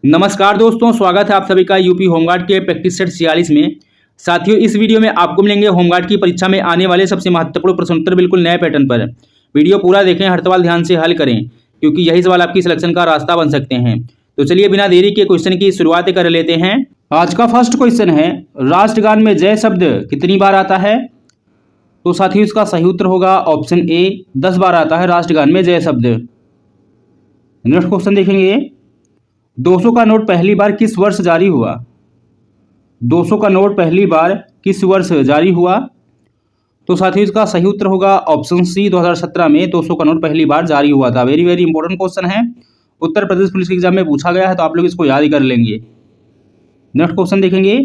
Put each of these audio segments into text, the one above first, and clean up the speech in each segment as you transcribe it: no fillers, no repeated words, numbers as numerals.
नमस्कार दोस्तों, स्वागत है आप सभी का यूपी होमगार्ड के प्रैक्टिस सेट 46 में। साथियों, इस वीडियो में आपको मिलेंगे होमगार्ड की परीक्षा में आने वाले सबसे महत्वपूर्ण प्रश्न उत्तर बिल्कुल नए पैटर्न पर। वीडियो पूरा देखें, हर सवाल ध्यान से हल करें क्योंकि यही सवाल आपकी सिलेक्शन का रास्ता बन सकते हैं। तो चलिए बिना देरी के क्वेश्चन की शुरुआत कर लेते हैं। आज का फर्स्ट क्वेश्चन है, राष्ट्रगान में जय शब्द कितनी बार आता है? तो साथियों, इसका सही उत्तर होगा ऑप्शन ए, 10 बार आता है राष्ट्रगान में जय शब्द। नेक्स्ट क्वेश्चन देखेंगे, 200 का नोट पहली बार किस वर्ष जारी हुआ? 200 का नोट पहली बार किस वर्ष जारी हुआ? तो साथियों, इसका सही उत्तर होगा ऑप्शन सी, 2017 में 200 का नोट पहली बार जारी हुआ था। वेरी वेरी इंपॉर्टेंट क्वेश्चन है, उत्तर प्रदेश पुलिस के एग्जाम में पूछा गया है, तो आप लोग इसको याद ही कर लेंगे। नेक्स्ट क्वेश्चन देखेंगे,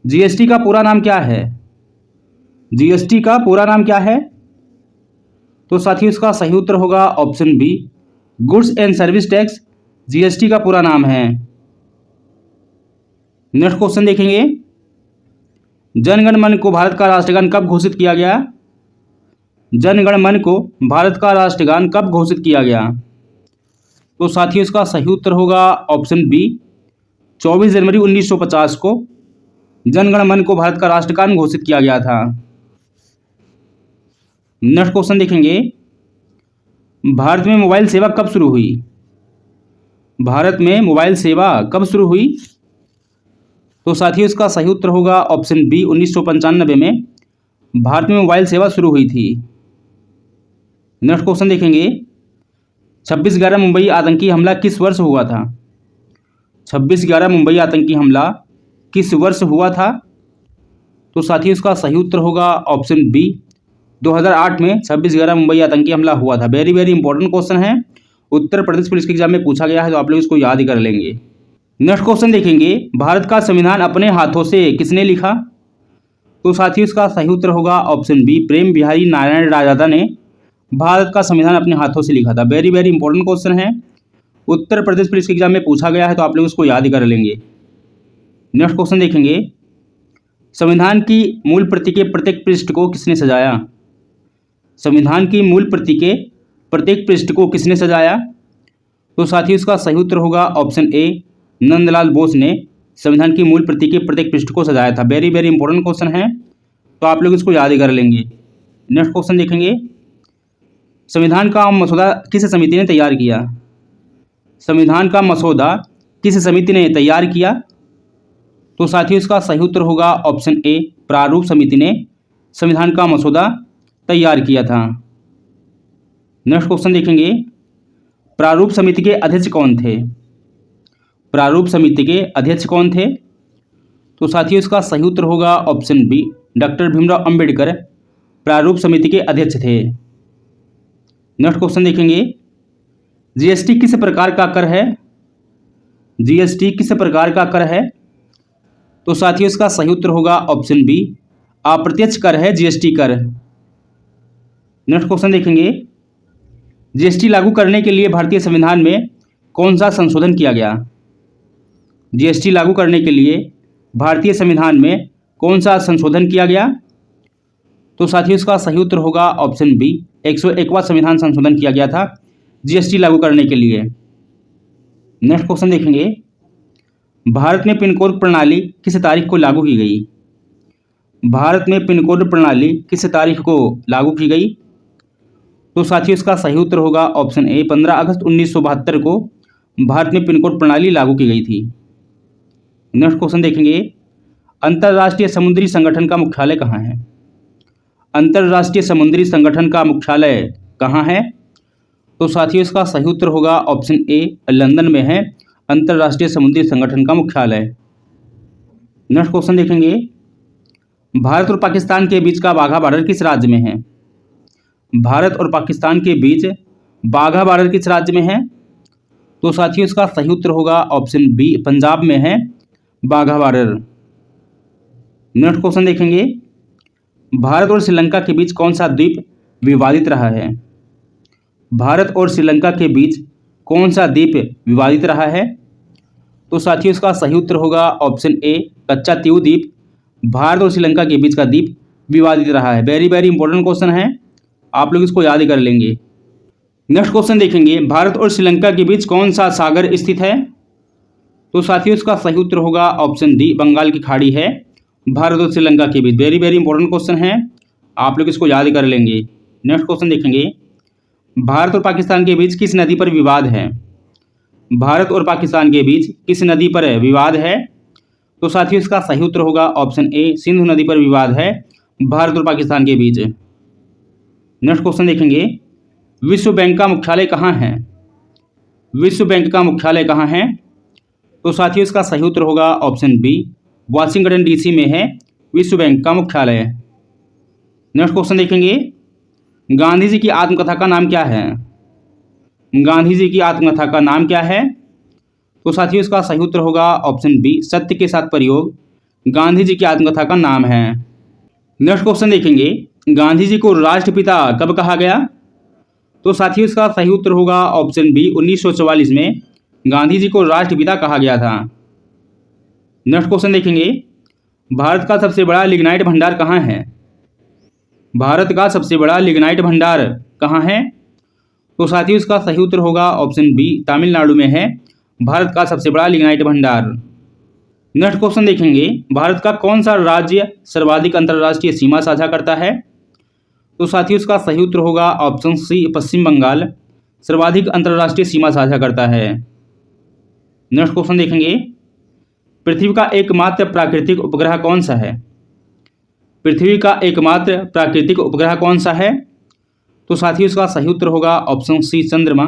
जीएसटी का पूरा नाम क्या है? जीएसटी का पूरा नाम क्या है? तो साथियों, इसका सही उत्तर होगा option B, goods and service tax GST का पूरा नाम है। नेक्स्ट क्वेश्चन देखेंगे, जन गण मन को भारत का राष्ट्रगान कब घोषित किया गया? जन गण मन को भारत का राष्ट्रगान कब घोषित किया गया? तो साथियों, इसका सही उत्तर होगा ऑप्शन बी, 24 जनवरी 1950 को जन गण मन को भारत का राष्ट्रगान घोषित किया गया था। नेक्स्ट क्वेश्चन देखेंगे, भारत में मोबाइल सेवा कब शुरू हुई? भारत में मोबाइल सेवा कब शुरू हुई? तो साथियों, इसका सही उत्तर होगा ऑप्शन बी, 1995 में भारत में मोबाइल सेवा शुरू हुई थी। नेक्स्ट क्वेश्चन देखेंगे, 26/11 मुंबई आतंकी हमला किस वर्ष हुआ था? 26/11 मुंबई आतंकी हमला किस वर्ष हुआ था? तो साथियों, इसका सही उत्तर होगा ऑप्शन बी, 2008 में 26/11 मुंबई आतंकी हमला हुआ था। वेरी वेरी इंपॉर्टेंट क्वेश्चन है, उत्तर प्रदेश पुलिस के एग्जाम में पूछा गया है, तो आप लोग इसको याद ही कर लेंगे। नेक्स्ट क्वेश्चन देखेंगे, भारत का संविधान अपने हाथों से किसने लिखा? तो साथियों, इसका सही उत्तर होगा ऑप्शन बी, प्रेम बिहारी नारायण रायजादा ने भारत का संविधान अपने हाथों से लिखा था। वेरी वेरी इंपॉर्टेंट क्वेश्चन है, उत्तर प्रदेश पुलिस के एग्जाम में पूछा गया है, तो आप लोग इसको याद ही कर लेंगे। नेक्स्ट क्वेश्चन देखेंगे, संविधान की मूल प्रति के प्रत्येक पृष्ठ को किसने सजाया? संविधान की मूल प्रति के प्रत्येक पृष्ठ को किसने सजाया? तो साथियों, इसका सही उत्तर होगा ऑप्शन ए, नंदलाल बोस ने संविधान की मूल प्रति के प्रत्येक पृष्ठ को सजाया था। वेरी वेरी इंपॉर्टेंट क्वेश्चन है, तो आप लोग इसको याद ही कर लेंगे। नेक्स्ट क्वेश्चन देखेंगे, संविधान का मसौदा किस समिति ने तैयार किया? संविधान का मसौदा किस समिति ने तैयार किया? तो साथियों, इसका सही उत्तर होगा ऑप्शन ए, प्रारूप समिति ने संविधान का मसौदा तैयार किया था। नेक्स्ट क्वेश्चन देखेंगे, प्रारूप समिति के अध्यक्ष कौन थे? प्रारूप समिति के अध्यक्ष कौन थे? तो साथियों, इसका सही उत्तर होगा option B, doctor Bhimrao Ambedkar प्रारूप समिति के अध्यक्ष थे। नेक्स्ट क्वेश्चन देखेंगे, जीएसटी किस प्रकार का कर है? जीएसटी किस प्रकार का कर है? तो साथियों, इसका सही उत्तर होगा ऑप्शन बी, अप्रत्यक्ष कर है जीएसटी कर। नेक्स्ट क्वेश्चन देखेंगे, जीएसटी लागू करने के लिए भारतीय संविधान में कौन सा संशोधन किया गया? जीएसटी लागू करने के लिए भारतीय संविधान में कौन सा संशोधन किया गया? तो साथियों, इसका सही उत्तर होगा ऑप्शन बी, 101वां संविधान संशोधन किया गया था जीएसटी लागू करने के लिए। नेक्स्ट क्वेश्चन देखेंगे, भारत में पिन कोड प्रणाली किस तारीख को लागू की गई? भारत में पिन कोड प्रणाली किस तारीख को लागू की गई? तो साथियों, इसका सही उत्तर होगा ऑप्शन ए, 15 अगस्त 1972 को भारत में पिन कोड प्रणाली लागू की गई थी। नेक्स्ट क्वेश्चन देखेंगे, अंतर्राष्ट्रीय समुद्री संगठन का मुख्यालय कहाँ है? अंतर्राष्ट्रीय समुद्री संगठन का मुख्यालय कहाँ है? तो साथियों, इसका सही उत्तर होगा ऑप्शन ए, लंदन में है अंतर्राष्ट्रीय समुद्री संगठन का मुख्यालय। नेक्स्ट क्वेश्चन देखेंगे, भारत और पाकिस्तान के बीच का वाघा बॉर्डर किस राज्य में है? भारत और पाकिस्तान के बीच वाघा बॉर्डर किस राज्य में है? तो साथियों, इसका सही उत्तर होगा ऑप्शन बी, पंजाब में है वाघा बॉर्डर। नेक्स्ट क्वेश्चन देखेंगे, भारत और श्रीलंका के बीच कौन सा द्वीप विवादित रहा है? भारत और श्रीलंका के बीच कौन सा द्वीप विवादित रहा है? तो साथियों, इसका सही उत्तर होगा ऑप्शन ए, कच्चा तीऊ द्वीप भारत और श्रीलंका के बीच का द्वीप विवादित रहा है। वेरी वेरी इंपॉर्टेंट क्वेश्चन है, आप लोग इसको याद ही कर लेंगे। नेक्स्ट क्वेश्चन देखेंगे, भारत और श्रीलंका के बीच कौन सा सागर स्थित है? तो साथियों इसका सही उत्तर होगा ऑप्शन डी, बंगाल की खाड़ी है भारत और श्रीलंका के बीच। वेरी वेरी इंपॉर्टेंट क्वेश्चन है, आप लोग इसको याद कर लेंगे। नेक्स्ट क्वेश्चन देखेंगे, भारत और पाकिस्तान के बीच किस नदी पर विवाद है? भारत और पाकिस्तान के बीच किस नदी पर विवाद है? तो साथियों इसका सही उत्तर होगा ऑप्शन ए, सिंधु नदी पर विवाद है भारत और पाकिस्तान के बीच। नेक्स्ट क्वेश्चन देखेंगे, विश्व बैंक का मुख्यालय कहाँ है? विश्व बैंक का मुख्यालय कहाँ है? तो साथियों इसका सही उत्तर होगा ऑप्शन बी, वाशिंगटन डीसी में है विश्व बैंक का मुख्यालय। नेक्स्ट क्वेश्चन देखेंगे, गांधी जी की आत्मकथा का नाम क्या है? गांधी जी की आत्मकथा का नाम क्या है? तो साथियों इसका सही उत्तर होगा ऑप्शन बी, सत्य के साथ प्रयोग गांधी जी की आत्मकथा का नाम है। नेक्स्ट क्वेश्चन देखेंगे, गांधी जी को राष्ट्रपिता कब कहा गया? तो साथियों इसका सही उत्तर होगा ऑप्शन बी, 1944 में गांधी जी को राष्ट्रपिता कहा गया था। नेक्स्ट क्वेश्चन देखेंगे, भारत का सबसे बड़ा लिग्नाइट भंडार कहाँ है? भारत का सबसे बड़ा लिग्नाइट भंडार कहाँ है? तो साथियों इसका सही उत्तर होगा ऑप्शन बी, तमिलनाडु में है भारत का सबसे बड़ा लिग्नाइट भंडार। नेक्स्ट क्वेश्चन देखेंगे, भारत का कौन सा राज्य सर्वाधिक अंतर्राष्ट्रीय सीमा साझा करता है? तो साथियों इसका सही उत्तर होगा ऑप्शन सी, पश्चिम बंगाल सर्वाधिक अंतर्राष्ट्रीय सीमा साझा करता है। नेक्स्ट क्वेश्चन देखेंगे, पृथ्वी का एकमात्र प्राकृतिक उपग्रह कौन सा है? पृथ्वी का एकमात्र प्राकृतिक उपग्रह कौन सा है? तो साथियों इसका सही उत्तर होगा ऑप्शन सी, चंद्रमा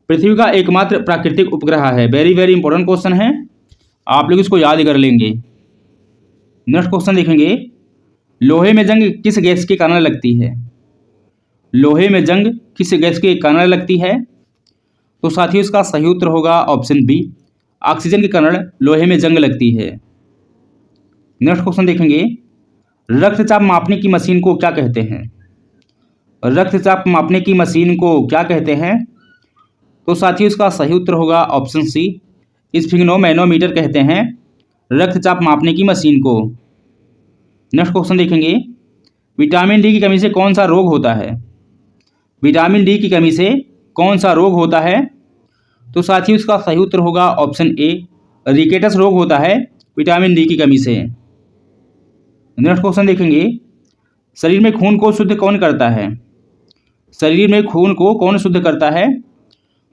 पृथ्वी का एकमात्र प्राकृतिक उपग्रह है। वेरी वेरी इंपॉर्टेंट क्वेश्चन है, आप लोग इसको याद कर लेंगे। नेक्स्ट क्वेश्चन देखेंगे, लोहे में जंग किस गैस के कारण लगती है? लोहे में जंग किस गैस के कारण लगती है? तो साथियों इसका सही उत्तर होगा ऑप्शन बी, ऑक्सीजन के कारण लोहे में जंग लगती है। नेक्स्ट क्वेश्चन देखेंगे, रक्तचाप मापने की मशीन को क्या कहते हैं? रक्तचाप मापने की मशीन को क्या कहते हैं? तो साथियों इसका सही उत्तर होगा ऑप्शन सी, स्फिग्नोमैनोमीटर कहते हैं रक्तचाप मापने की मशीन को। नेक्स्ट क्वेश्चन देखेंगे, विटामिन डी की कमी से कौन सा रोग होता है? विटामिन डी की कमी से कौन सा रोग होता है? तो साथियों इसका सही उत्तर होगा ऑप्शन ए, रिकेटस रोग होता है विटामिन डी की कमी से। नेक्स्ट क्वेश्चन देखेंगे, शरीर में खून को शुद्ध कौन करता है? शरीर में खून को कौन शुद्ध करता है?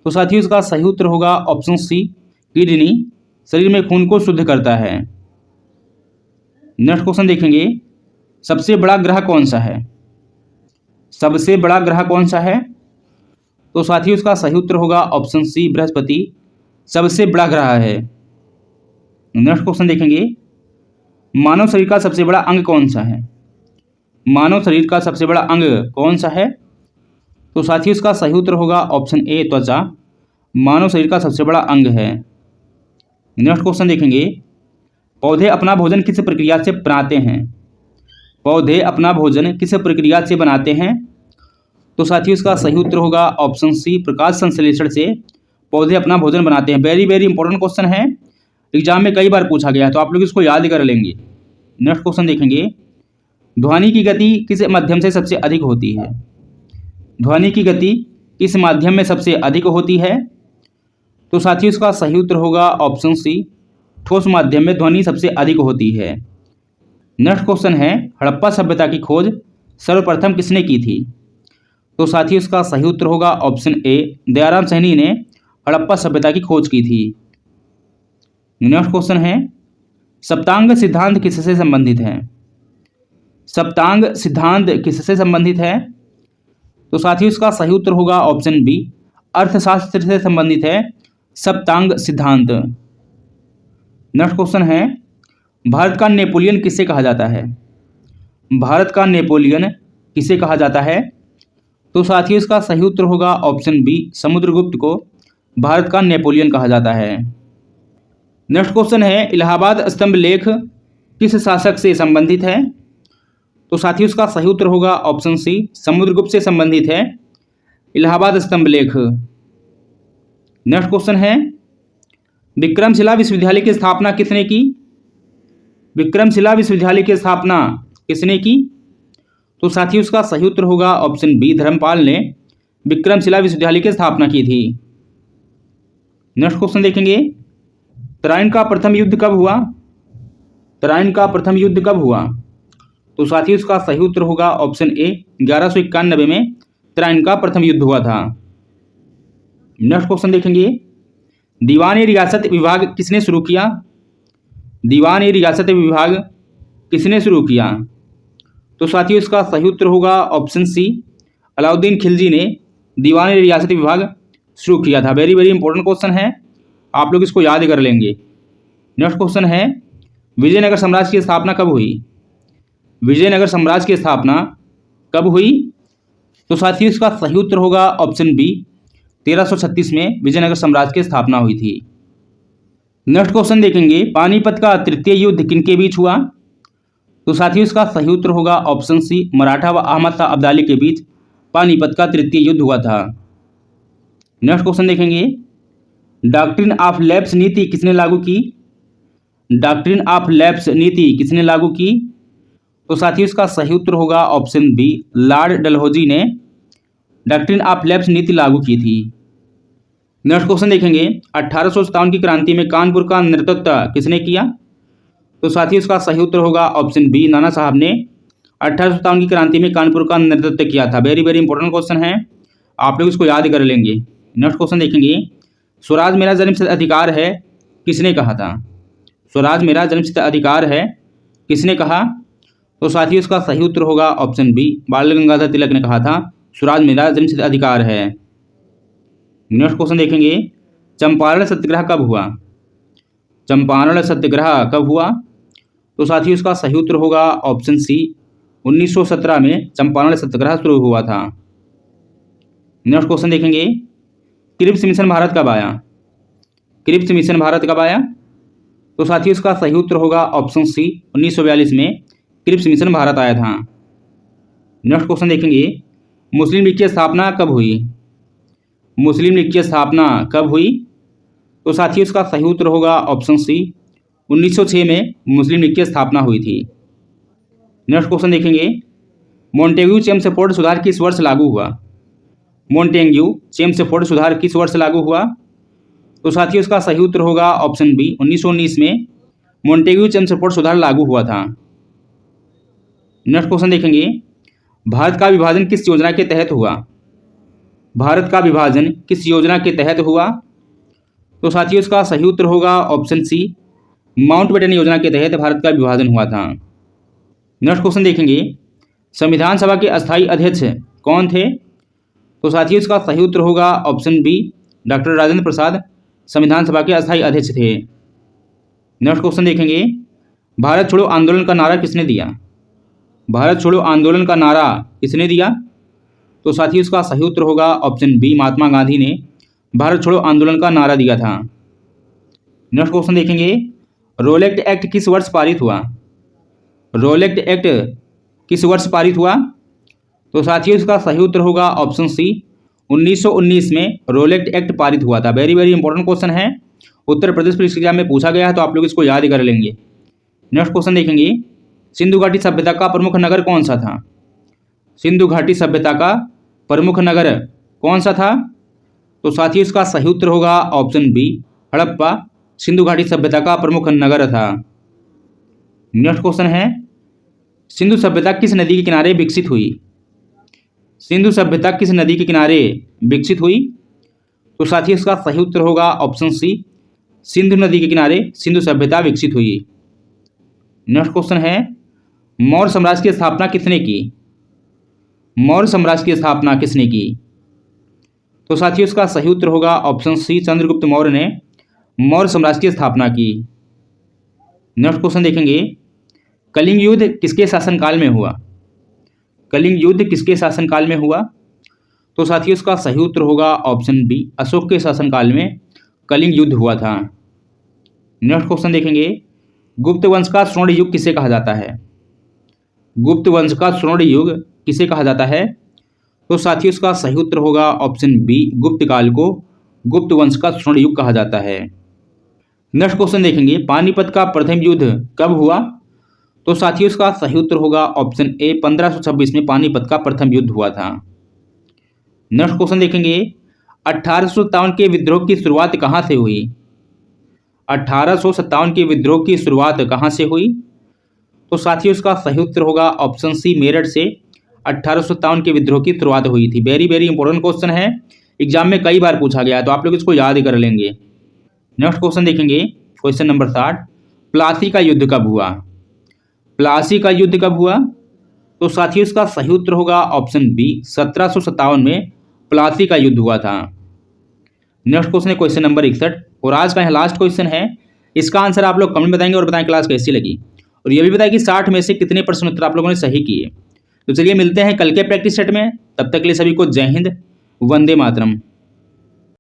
तो साथियों इसका सही उत्तर होगा ऑप्शन सी, किडनी शरीर में खून को शुद्ध करता है। नेक्स्ट क्वेश्चन देखेंगे, सबसे बड़ा ग्रह कौन सा है? सबसे बड़ा ग्रह कौन सा है? तो साथियों इसका सही उत्तर होगा ऑप्शन सी, बृहस्पति सबसे बड़ा ग्रह है। नेक्स्ट क्वेश्चन देखेंगे, मानव शरीर का सबसे बड़ा अंग कौन सा है? मानव शरीर का सबसे बड़ा अंग कौन सा है? तो साथियों इसका सही उत्तर होगा ऑप्शन ए, त्वचा मानव शरीर का सबसे बड़ा अंग है। नेक्स्ट क्वेश्चन देखेंगे, पौधे अपना भोजन किस प्रक्रिया से बनाते हैं? पौधे अपना भोजन किस प्रक्रिया से बनाते हैं? तो साथियों इसका सही उत्तर होगा ऑप्शन सी, प्रकाश संश्लेषण से पौधे अपना भोजन बनाते हैं। वेरी वेरी इंपॉर्टेंट क्वेश्चन है, एग्जाम में कई बार पूछा गया है, तो आप लोग इसको याद कर लेंगे। नेक्स्ट क्वेश्चन देखेंगे, ध्वनि की गति किस माध्यम से सबसे अधिक होती है? ध्वनि की गति किस माध्यम में सबसे अधिक होती है? तो साथियों इसका सही उत्तर होगा ऑप्शन सी, ठोस माध्यम में ध्वनि सबसे अधिक होती है। नेक्स्ट क्वेश्चन है, हड़प्पा सभ्यता की खोज सर्वप्रथम किसने की थी? तो साथियों इसका सही उत्तर होगा ऑप्शन ए, दयाराम सैनी ने हड़प्पा सभ्यता की खोज की थी। नेक्स्ट क्वेश्चन है, सप्तांग सिद्धांत किससे संबंधित है? सप्तांग सिद्धांत किससे संबंधित है? तो साथियों इसका सही उत्तर होगा ऑप्शन बी, अर्थशास्त्र से संबंधित है सप्तांग सिद्धांत। नेक्स्ट क्वेश्चन है, भारत का नेपोलियन किसे कहा जाता है? भारत का नेपोलियन किसे कहा जाता है? तो साथियों इसका सही उत्तर होगा ऑप्शन बी, समुद्रगुप्त को भारत का नेपोलियन कहा जाता है। नेक्स्ट क्वेश्चन है, इलाहाबाद स्तंभ लेख किस शासक से संबंधित है? तो साथियों इसका सही उत्तर होगा ऑप्शन सी, समुद्रगुप्त से संबंधित है इलाहाबाद स्तंभ लेख। नेक्स्ट क्वेश्चन है, विक्रमशिला विश्वविद्यालय की स्थापना किसने की? विक्रमशिला विश्वविद्यालय की स्थापना किसने की? तो साथियों इसका सही उत्तर होगा ऑप्शन बी, धर्मपाल ने विक्रमशिला विश्वविद्यालय की स्थापना की थी। नेक्स्ट क्वेश्चन देखेंगे, तराइन का प्रथम युद्ध कब हुआ? तराइन का प्रथम युद्ध कब हुआ? तो साथियों इसका सही उत्तर होगा ऑप्शन ए, 1191 में तराइन का प्रथम युद्ध हुआ था। नेक्स्ट क्वेश्चन देखेंगे, दीवान ए रियासत विभाग किसने शुरू किया? दीवान ए रियासत विभाग किसने शुरू किया? तो साथियों इसका सही उत्तर होगा ऑप्शन सी, अलाउद्दीन खिलजी ने दीवान ए रियासत विभाग शुरू किया था। वेरी वेरी इंपॉर्टेंट क्वेश्चन है, आप लोग इसको याद कर लेंगे। नेक्स्ट क्वेश्चन है, विजयनगर साम्राज्य की स्थापना कब हुई? विजयनगर साम्राज्य की स्थापना कब हुई? तो साथियों इसका सही उत्तर होगा ऑप्शन बी, 1336 में विजयनगर साम्राज्य की स्थापना हुई थी। नेक्स्ट क्वेश्चन देखेंगे, पानीपत का तृतीय युद्ध किनके बीच हुआ? तो साथियों इसका सही उत्तर होगा ऑप्शन सी, मराठा व अहमद शाह अब्दाली के बीच पानीपत का तृतीय युद्ध हुआ था। नेक्स्ट क्वेश्चन देखेंगे, डॉक्ट्रिन ऑफ लैप्स नीति किसने लागू की? डॉक्ट्रिन ऑफ लैप्स नीति किसने लागू की? तो साथियों इसका सही उत्तर होगा ऑप्शन बी, लॉर्ड डलहौजी ने डॉक्ट्रिन ऑफ लैप्स नीति लागू की थी। नेक्स्ट क्वेश्चन देखेंगे, 1857 की क्रांति में कानपुर का नेतृत्व किसने किया? तो साथियों इसका सही उत्तर होगा ऑप्शन बी, नाना साहब ने 1857 की क्रांति में कानपुर का नेतृत्व किया था। वेरी वेरी इंपॉर्टेंट क्वेश्चन है, आप लोग इसको याद कर लेंगे। नेक्स्ट क्वेश्चन देखेंगे, स्वराज मेरा जन्मसिद्ध अधिकार है किसने कहा था? स्वराज मेरा जन्मसिद्ध अधिकार है किसने कहा? तो साथियों इसका सही उत्तर होगा ऑप्शन बी, बाल गंगाधर तिलक ने कहा था स्वराज मेरा जन्मसिद्ध अधिकार है। नेक्स्ट क्वेश्चन देखेंगे, चंपारण सत्याग्रह कब हुआ? चंपारण सत्याग्रह कब हुआ? तो साथियों इसका सही उत्तर होगा ऑप्शन सी, 1917 में चंपारण सत्याग्रह शुरू हुआ था। नेक्स्ट क्वेश्चन देखेंगे, क्रिप्स मिशन भारत कब आया? क्रिप्स मिशन भारत कब आया? तो साथियों इसका सही उत्तर होगा ऑप्शन सी, 1942 में क्रिप्स मिशन भारत आया था। नेक्स्ट क्वेश्चन देखेंगे, मुस्लिम लीग की स्थापना कब हुई? मुस्लिम लीग की स्थापना कब हुई? तो साथियों इसका सही उत्तर होगा ऑप्शन सी, 1906 में मुस्लिम लीग की स्थापना हुई थी। नेक्स्ट क्वेश्चन देखेंगे, मोंटेग्यू चेम्सफोर्ड सुधार किस वर्ष लागू हुआ? मोंटेग्यू चेम्सफोर्ड सुधार किस वर्ष लागू हुआ? तो साथियों इसका सही उत्तर होगा ऑप्शन बी, 1919 में मोंटेग्यू चेम्सफोर्ड सुधार लागू हुआ था। नेक्स्ट क्वेश्चन देखेंगे, भारत का विभाजन किस योजना के तहत हुआ? भारत का विभाजन किस योजना के तहत हुआ? तो साथियों इसका सही उत्तर होगा ऑप्शन सी, माउंटबेटन योजना के तहत भारत का विभाजन हुआ था। नेक्स्ट क्वेश्चन देखेंगे, संविधान सभा के अस्थायी अध्यक्ष कौन थे? तो साथियों इसका सही उत्तर होगा option B, doctor Rajendra Prasad संविधान सभा के अस्थायी अध्यक्ष थे। नेक्स्ट क्वेश्चन देखेंगे, भारत छोड़ो आंदोलन का नारा किसने दिया? भारत छोड़ो आंदोलन का नारा किसने दिया? तो साथियों इसका सही उत्तर होगा ऑप्शन बी, महात्मा गांधी ने भारत छोड़ो आंदोलन का नारा दिया था। नेक्स्ट क्वेश्चन देखेंगे, रोलेक्ट एक्ट किस वर्ष पारित हुआ? रोलेक्ट एक्ट किस वर्ष पारित हुआ? तो साथियों इसका सही उत्तर होगा ऑप्शन सी, 1919 में रोलेक्ट एक्ट पारित हुआ था। वेरी वेरी इंपॉर्टेंट क्वेश्चन है, उत्तर प्रदेश पुलिस एग्जाम में पूछा गया है, तो आप लोग इसको याद कर लेंगे। नेक्स्ट क्वेश्चन देखेंगे, सिंधु घाटी सभ्यता का प्रमुख नगर कौन सा था? सिंधु घाटी सभ्यता का प्रमुख नगर कौन सा था? तो साथियों इसका सही उत्तर होगा ऑप्शन बी, हड़प्पा सिंधु घाटी सभ्यता का प्रमुख नगर था। नेक्स्ट क्वेश्चन है, सिंधु सभ्यता किस नदी के किनारे विकसित हुई? सिंधु सभ्यता किस नदी के किनारे विकसित हुई? तो साथियों इसका सही उत्तर होगा ऑप्शन सी, सिंधु नदी के किनारे सिंधु सभ्यता विकसित हुई। नेक्स्ट क्वेश्चन है, मौर्य साम्राज्य की स्थापना किसने की? मौर्य साम्राज्य की स्थापना किसने की? तो साथियों इसका सही उत्तर होगा ऑप्शन सी, चंद्रगुप्त मौर्य ने मौर्य साम्राज्य की स्थापना की। नेक्स्ट क्वेश्चन देखेंगे, कलिंग युद्ध किसके शासनकाल में हुआ? कलिंग युद्ध किसके शासनकाल में हुआ? तो साथियों इसका सही उत्तर होगा ऑप्शन बी, अशोक के शासनकाल में कलिंग युद्ध हुआ था। नेक्स्ट क्वेश्चन देखेंगे, गुप्त वंश का स्वर्ण युग किसे कहा जाता है? गुप्त वंश का स्वर्ण युग किसे कहा जाता है? तो साथियों इसका सही उत्तर होगा ऑप्शन बी, गुप्त काल को गुप्त वंश का स्वर्ण युग कहा जाता है। नेक्स्ट क्वेश्चन देखेंगे, पानीपत का प्रथम युद्ध कब हुआ? तो साथियों इसका सही उत्तर होगा ऑप्शन ए, 1526 में पानीपत का प्रथम युद्ध हुआ था। नेक्स्ट क्वेश्चन देखेंगे, 1857 के विद्रोह की शुरुआत कहाँ से हुई? 1857 के विद्रोह की शुरुआत कहाँ से हुई? तो साथियों इसका सही उत्तर होगा ऑप्शन सी, मेरठ से 1857 के विद्रोह की शुरुआत हुई थी। वेरी वेरी इंपॉर्टेंट क्वेश्चन है, एग्जाम में कई बार पूछा गया है, तो आप लोग इसको याद ही कर लेंगे। नेक्स्ट क्वेश्चन देखेंगे, क्वेश्चन नंबर 60, प्लासी का युद्ध कब हुआ? प्लासी का युद्ध कब हुआ? तो साथियों इसका सही उत्तर होगा ऑप्शन बी, 1757 में प्लासी का युद्ध हुआ था। नेक्स्ट क्वेश्चन है क्वेश्चन नंबर 61 और आज का लास्ट क्वेश्चन है। इसका आंसर आप लोग कमेंट बताएंगे और बताएं क्लास कैसी लगी, और ये भी बताएं कि 60 में से कितने प्रश्न उत्तर आप लोगों ने सही किए। तो चलिए मिलते हैं कल के प्रैक्टिस सेट में, तब तक के लिए सभी को जय हिंद, वंदे मातरम।